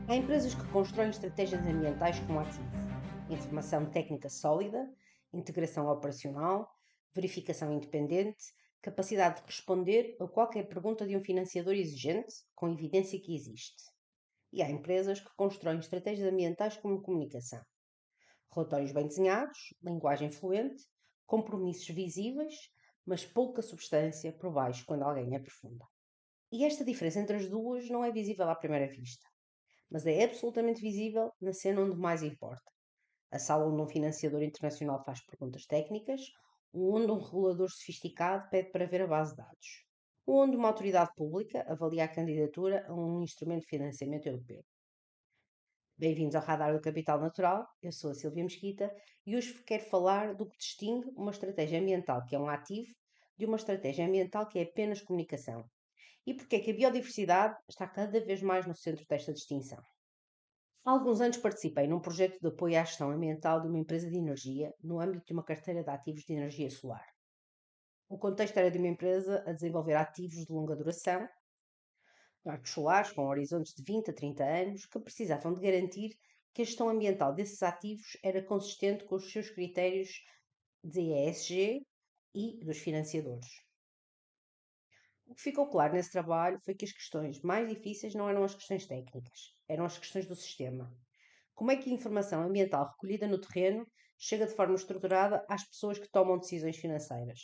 Há empresas que constroem estratégias ambientais como ativo: informação técnica sólida, integração operacional, verificação independente, capacidade de responder a qualquer pergunta de um financiador exigente, com evidência que existe. E há empresas que constroem estratégias ambientais como comunicação: relatórios bem desenhados, linguagem fluente, compromissos visíveis, mas pouca substância por baixo quando alguém é profunda. E esta diferença entre as duas não é visível à primeira vista, mas é absolutamente visível na cena onde mais importa: a sala onde um financiador internacional faz perguntas técnicas, ou onde um regulador sofisticado pede para ver a base de dados, ou onde uma autoridade pública avalia a candidatura a um instrumento de financiamento europeu. Bem-vindos ao Radar do Capital Natural, eu sou a Silvia Mesquita e hoje quero falar do que distingue uma estratégia ambiental que é um ativo de uma estratégia ambiental que é apenas comunicação, e porque é que a biodiversidade está cada vez mais no centro desta distinção. Há alguns anos participei num projeto de apoio à gestão ambiental de uma empresa de energia no âmbito de uma carteira de ativos de energia solar. O contexto era de uma empresa a desenvolver ativos de longa duração, parques solares com horizontes de 20 a 30 anos, que precisavam de garantir que a gestão ambiental desses ativos era consistente com os seus critérios de ESG e dos financiadores. O que ficou claro nesse trabalho foi que as questões mais difíceis não eram as questões técnicas, eram as questões do sistema. Como é que a informação ambiental recolhida no terreno chega de forma estruturada às pessoas que tomam decisões financeiras?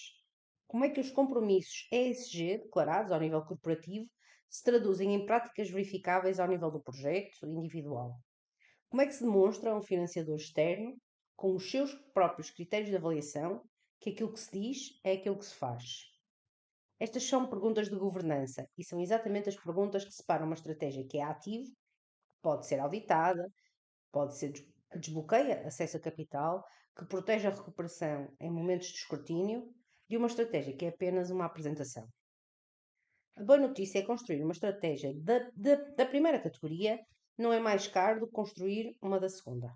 Como é que os compromissos ESG declarados ao nível corporativo se traduzem em práticas verificáveis ao nível do projeto individual? Como é que se demonstra a um financiador externo, com os seus próprios critérios de avaliação, que aquilo que se diz é aquilo que se faz? Estas são perguntas de governança e são exatamente as perguntas que separam uma estratégia que é ativa, pode ser auditada, pode ser desbloqueia acesso a capital, que protege a recuperação em momentos de escrutínio, de uma estratégia que é apenas uma apresentação. A boa notícia é que construir uma estratégia da primeira categoria não é mais caro do que construir uma da segunda.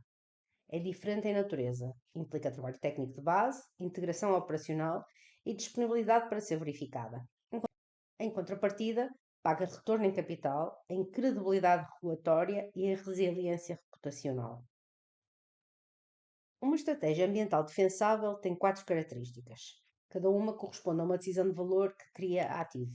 É diferente em natureza, implica trabalho técnico de base, integração operacional e disponibilidade para ser verificada. Em contrapartida, paga retorno em capital, em credibilidade regulatória e em resiliência reputacional. Uma estratégia ambiental defensável tem 4 características. Cada uma corresponde a uma decisão de valor que cria ativo.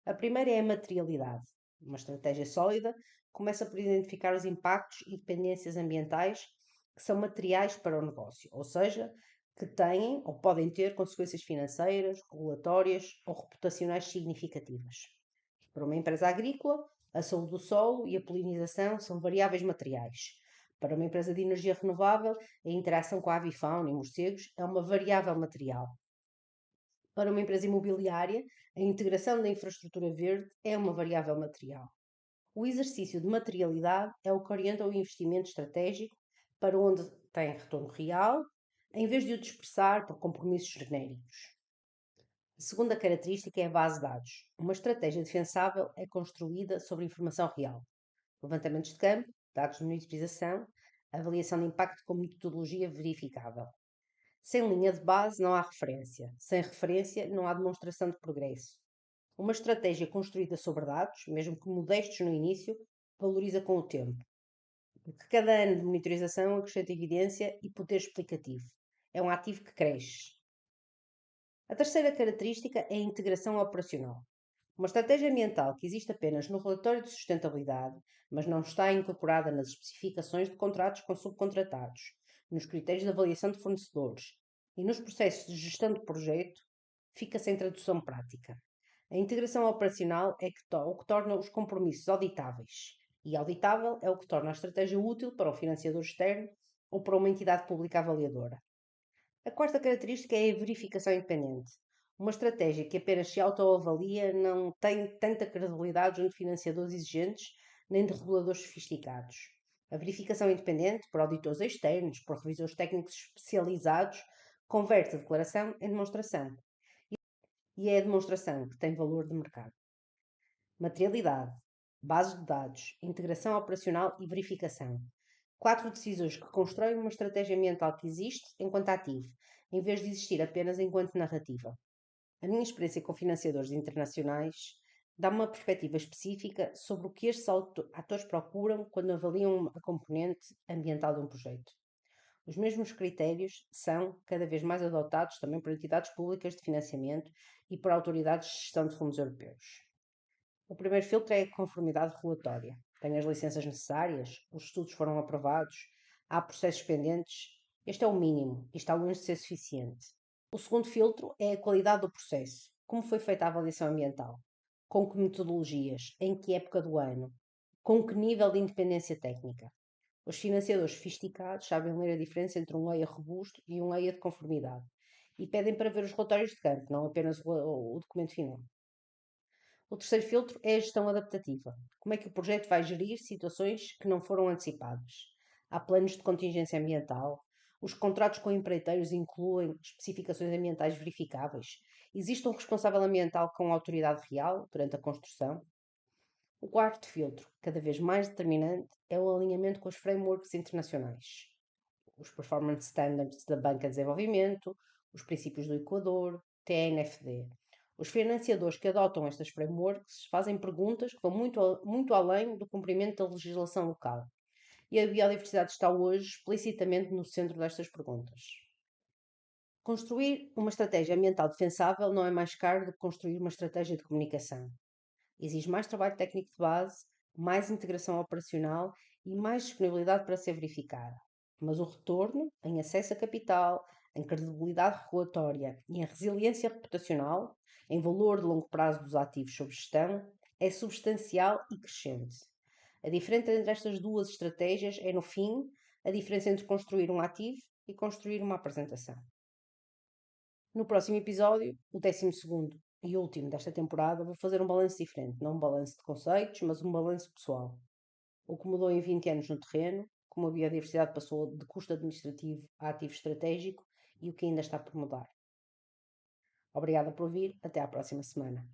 A primeira é a materialidade. Uma estratégia sólida começa por identificar os impactos e dependências ambientais que são materiais para o negócio, ou seja, que têm ou podem ter consequências financeiras, regulatórias ou reputacionais significativas. Para uma empresa agrícola, a saúde do solo e a polinização são variáveis materiais. Para uma empresa de energia renovável, a interação com a avifauna e morcegos é uma variável material. Para uma empresa imobiliária, a integração da infraestrutura verde é uma variável material. O exercício de materialidade é o que orienta o investimento estratégico para onde tem retorno real, em vez de o dispersar por compromissos genéricos. A segunda característica é a base de dados. Uma estratégia defensável é construída sobre informação real: levantamentos de campo, dados de monitorização, avaliação de impacto com metodologia verificável. Sem linha de base não há referência. Sem referência não há demonstração de progresso. Uma estratégia construída sobre dados, mesmo que modestos no início, valoriza com o tempo, porque cada ano de monitorização acrescenta evidência e poder explicativo. É um ativo que cresce. A terceira característica é a integração operacional. Uma estratégia ambiental que existe apenas no relatório de sustentabilidade, mas não está incorporada nas especificações de contratos com subcontratados, nos critérios de avaliação de fornecedores e nos processos de gestão de projeto, fica sem tradução prática. A integração operacional é o que torna os compromissos auditáveis, e auditável é o que torna a estratégia útil para o financiador externo ou para uma entidade pública avaliadora. A quarta característica é a verificação independente. Uma estratégia que apenas se autoavalia não tem tanta credibilidade junto de financiadores exigentes nem de reguladores sofisticados. A verificação independente, por auditores externos, por revisores técnicos especializados, converte a declaração em demonstração. E é a demonstração que tem valor de mercado. Materialidade, bases de dados, integração operacional e verificação. 4 decisões que constroem uma estratégia ambiental que existe enquanto ativo, em vez de existir apenas enquanto narrativa. A minha experiência com financiadores internacionais dá uma perspectiva específica sobre o que estes atores procuram quando avaliam a componente ambiental de um projeto. Os mesmos critérios são cada vez mais adotados também por entidades públicas de financiamento e por autoridades de gestão de fundos europeus. O primeiro filtro é a conformidade regulatória. Tem as licenças necessárias, os estudos foram aprovados, há processos pendentes. Este é o mínimo e está longe de ser suficiente. O segundo filtro é a qualidade do processo. Como foi feita a avaliação ambiental? Com que metodologias? Em que época do ano? Com que nível de independência técnica? Os financiadores sofisticados sabem ler a diferença entre um EIA robusto e um EIA de conformidade e pedem para ver os relatórios de campo, não apenas o documento final. O terceiro filtro é a gestão adaptativa. Como é que o projeto vai gerir situações que não foram antecipadas? Há planos de contingência ambiental? Os contratos com empreiteiros incluem especificações ambientais verificáveis? Existe um responsável ambiental com autoridade real durante a construção? O quarto filtro, cada vez mais determinante, é o alinhamento com os frameworks internacionais. Os Performance Standards da Banca de Desenvolvimento, os princípios do Equador, TNFD. Os financiadores que adotam estas frameworks fazem perguntas que vão muito além do cumprimento da legislação local. E a biodiversidade está hoje explicitamente no centro destas perguntas. Construir uma estratégia ambiental defensável não é mais caro do que construir uma estratégia de comunicação. Exige mais trabalho técnico de base, mais integração operacional e mais disponibilidade para ser verificada. Mas o retorno em acesso a capital, em credibilidade regulatória e em resiliência reputacional, em valor de longo prazo dos ativos sob gestão, é substancial e crescente. A diferença entre estas duas estratégias é, no fim, a diferença entre construir um ativo e construir uma apresentação. No próximo episódio, o 12º e último desta temporada, vou fazer um balanço diferente. Não um balanço de conceitos, mas um balanço pessoal. O que mudou em 20 anos no terreno, como a biodiversidade passou de custo administrativo a ativo estratégico e o que ainda está por mudar. Obrigada por ouvir. Até à próxima semana.